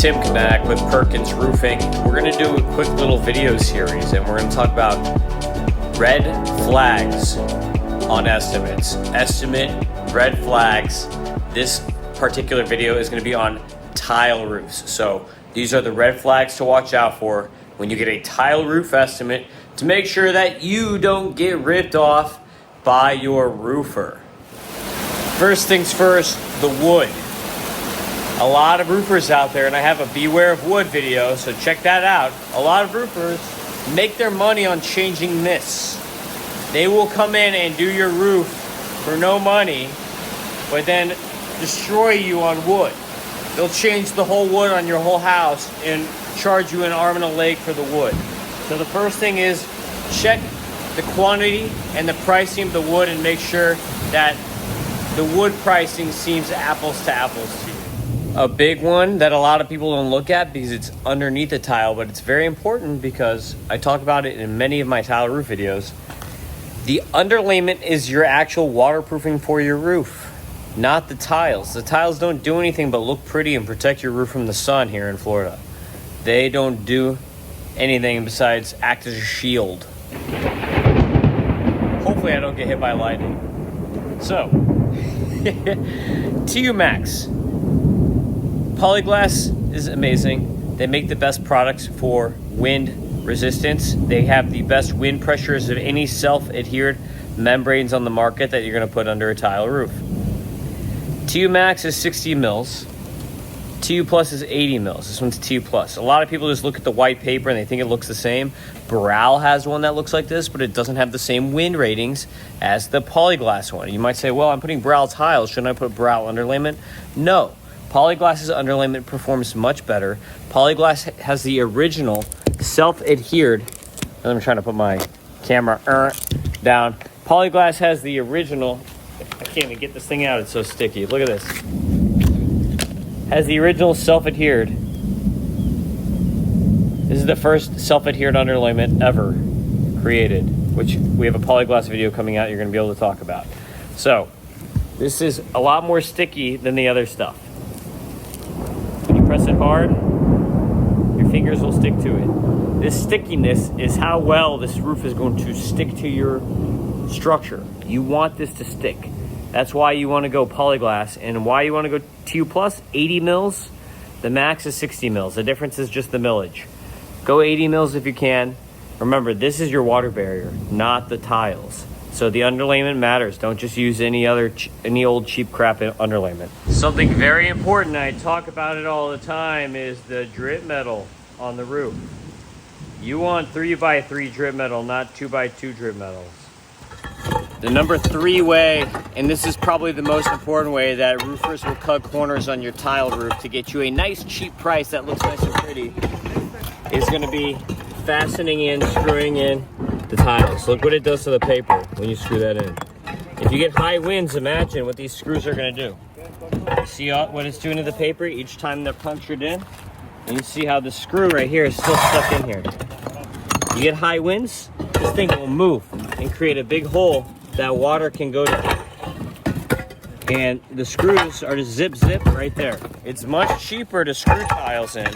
Tim back with Perkins Roofing. We're going to do a quick little video series, and we're going to talk about red flags on estimates. Estimate red flags. This particular video is going to be on tile roofs. So these are the red flags to watch out for when you get a tile roof estimate to make sure that you don't get ripped off by your roofer. First things first, the wood. A lot of roofers out there, and I have a beware of wood video, so check that out. A lot of roofers make their money on changing this. They will come in and do your roof for no money, but then destroy you on wood. They'll change the whole wood on your whole house and charge you an arm and a leg for the wood. So the first thing is check the quantity and the pricing of the wood and make sure that the wood pricing seems apples to apples to you. A big one that a lot of people don't look at because it's underneath the tile, but it's very important because I talk about it in many of my tile roof videos. The underlayment is your actual waterproofing for your roof, not the tiles. The tiles don't do anything but look pretty and protect your roof from the sun here in Florida. They don't do anything besides act as a shield. Hopefully I don't get hit by lightning. So, TU Max. Polyglass is amazing. They make the best products for wind resistance. They have the best wind pressures of any self-adhered membranes on the market that you're going to put under a tile roof. TU Max is 60 mils. TU Plus is 80 mils. This one's TU Plus. A lot of people just look at the white paper and they think it looks the same. Boral has one that looks like this, but it doesn't have the same wind ratings as the Polyglass one. You might say, well, I'm putting Boral tiles. Shouldn't I put Boral underlayment? No. Polyglass's underlayment performs much better. Polyglass has the original self-adhered. I'm trying to put my camera down. Polyglass has the original. I can't even get this thing out. It's so sticky. Look at this. Has the original self-adhered. This is the first self-adhered underlayment ever created, which we have a Polyglass video coming out you're going to be able to talk about. So this is a lot more sticky than the other stuff. When you press it hard, your fingers will stick to it. This stickiness is how well this roof is going to stick to your structure. You want this to stick. That's why you want to go Polyglass, and why you want to go TU Plus, 80 mils. The max is 60 mils. The difference is just the millage. Go 80 mils if you can. Remember, this is your water barrier, not the tiles. So the underlayment matters. Don't just use any old cheap crap underlayment. Something very important, I talk about it all the time, is the drip metal on the roof. You want 3x3 drip metal, not 2x2 drip metals. The number 3 way, and this is probably the most important way that roofers will cut corners on your tile roof to get you a nice cheap price that looks nice and pretty, is going to be fastening in, screwing in the tiles. Look what it does to the paper when you screw that in. If you get high winds, imagine what these screws are going to do. You see what it's doing to the paper each time they're punctured in? And you see how the screw right here is still stuck in here. You get high winds, this thing will move and create a big hole that water can go to. And the screws are just zip right there. It's much cheaper to screw tiles in,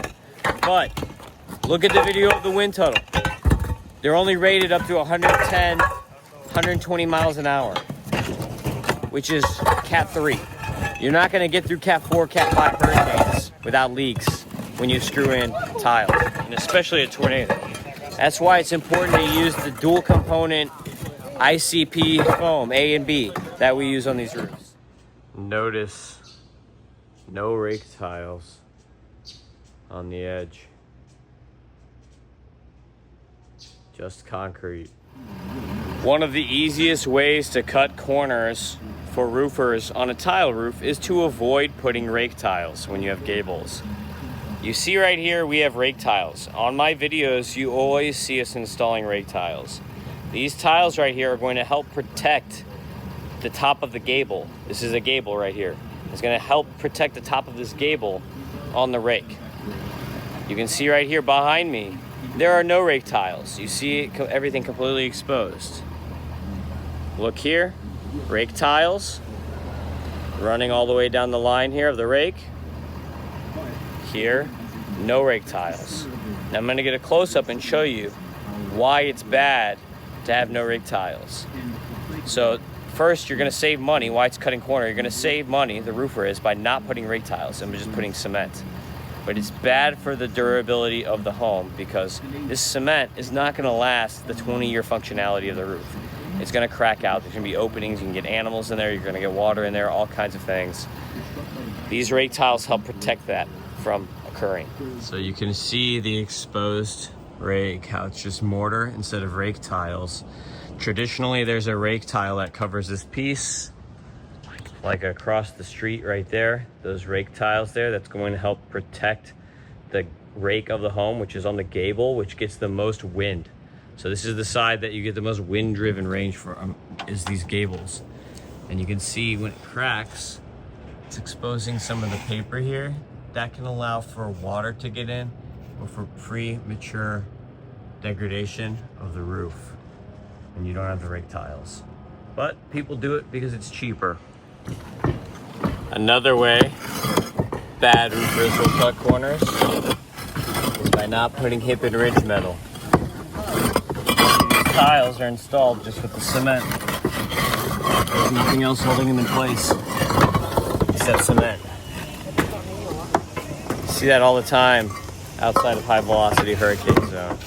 but look at the video of the wind tunnel. They're only rated up to 110, 120 miles an hour, which is Cat 3. You're not going to get through Cat 4, Cat 5 hurricanes without leaks when you screw in tiles, and especially a tornado. That's why it's important to use the dual component ICP foam, A and B, that we use on these roofs. Notice no rake tiles on the edge. Just concrete. One of the easiest ways to cut corners for roofers on a tile roof is to avoid putting rake tiles when you have gables. You see right here, we have rake tiles. On my videos, you always see us installing rake tiles. These tiles right here are going to help protect the top of the gable. This is a gable right here. It's going to help protect the top of this gable on the rake. You can see right here behind me, there are no rake tiles. You see everything completely exposed. Look here, rake tiles running all the way down the line here of the rake. Here, no rake tiles. Now I'm gonna get a close-up and show you why it's bad to have no rake tiles. So first, you're gonna save money. Why it's cutting corner, you're gonna save money, the roofer is, by not putting rake tiles and just putting cement. But it's bad for the durability of the home because this cement is not gonna last the 20-year functionality of the roof. It's gonna crack out, there's gonna be openings, you can get animals in there, you're gonna get water in there, all kinds of things. These rake tiles help protect that from occurring. So you can see the exposed rake, how it's just mortar instead of rake tiles. Traditionally, there's a rake tile that covers this piece, like across the street right there, those rake tiles there, that's going to help protect the rake of the home, which is on the gable, which gets the most wind. So this is the side that you get the most wind-driven range from, is these gables. And you can see when it cracks, it's exposing some of the paper here. That can allow for water to get in or for premature degradation of the roof. And you don't have the rake tiles. But people do it because it's cheaper. Another way bad roofers will cut corners is by not putting hip and ridge metal. These tiles are installed just with the cement. There's nothing else holding them in place except cement. You see that all the time outside of high velocity hurricane zone.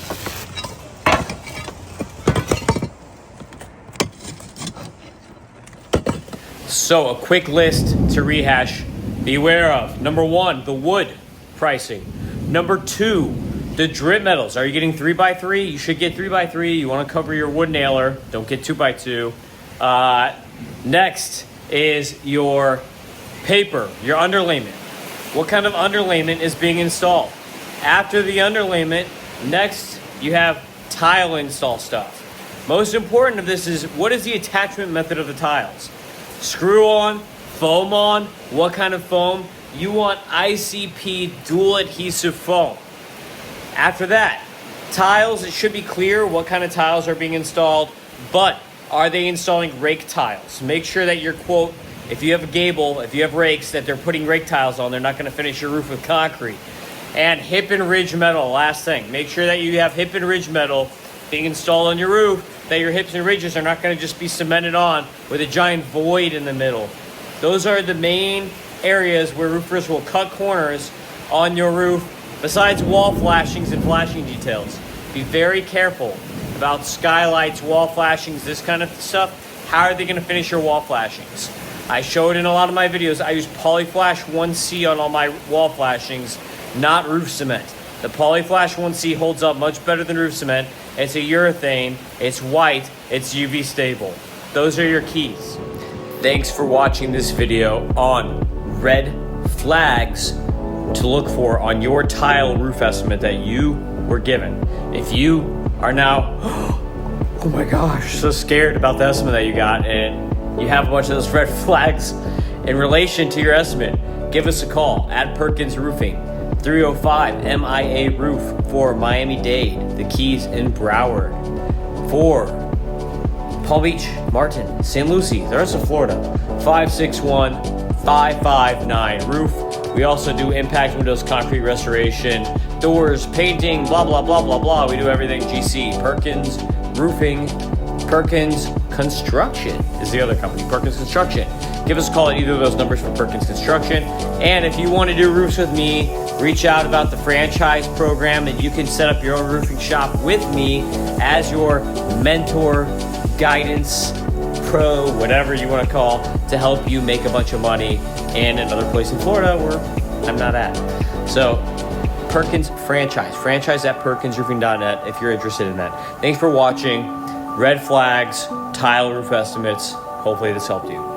So a quick list to rehash, beware of. Number one, the wood pricing. Number two, the drip metals. Are you getting 3x3? You should get 3x3. You want to cover your wood nailer. Don't get 2x2. Next is your paper, your underlayment. What kind of underlayment is being installed? After the underlayment, next you have tile install stuff. Most important of this is, what is the attachment method of the tiles? Screw on, foam on. What kind of foam? You want ICP dual adhesive foam. After that, tiles, it should be clear what kind of tiles are being installed, but are they installing rake tiles? Make sure that your quote, if you have a gable, if you have rakes, that they're putting rake tiles on, they're not gonna finish your roof with concrete. And hip and ridge metal, last thing. Make sure that you have hip and ridge metal being installed on your roof, that your hips and ridges are not going to just be cemented on with a giant void in the middle. Those are the main areas where roofers will cut corners on your roof, besides wall flashings and flashing details. Be very careful about skylights, wall flashings, this kind of stuff. How are they going to finish your wall flashings? I showed in a lot of my videos, I use Polyflash 1C on all my wall flashings, not roof cement. The Polyflash 1C holds up much better than roof cement. It's a urethane, it's white, it's UV stable. Those are your keys. Thanks for watching this video on red flags to look for on your tile roof estimate that you were given. If you are now, oh my gosh, so scared about the estimate that you got and you have a bunch of those red flags in relation to your estimate, give us a call at Perkins Roofing. 305 MIA Roof for Miami-Dade, the Keys in Broward, for Palm Beach, Martin, St. Lucie, the rest of Florida, 561-559 Roof. We also do impact windows, concrete restoration, doors, painting, blah, blah, blah, blah, blah. We do everything GC. Perkins Roofing, Perkins Construction is the other company, Perkins Construction. Give us a call at either of those numbers for Perkins Construction. And if you want to do roofs with me, reach out about the franchise program, and you can set up your own roofing shop with me as your mentor, guidance, pro, whatever you want to call, to help you make a bunch of money in another place in Florida where I'm not at. So Perkins franchise at perkinsroofing.net if you're interested in that. Thanks for watching. Red flags, tile roof estimates. Hopefully this helped you.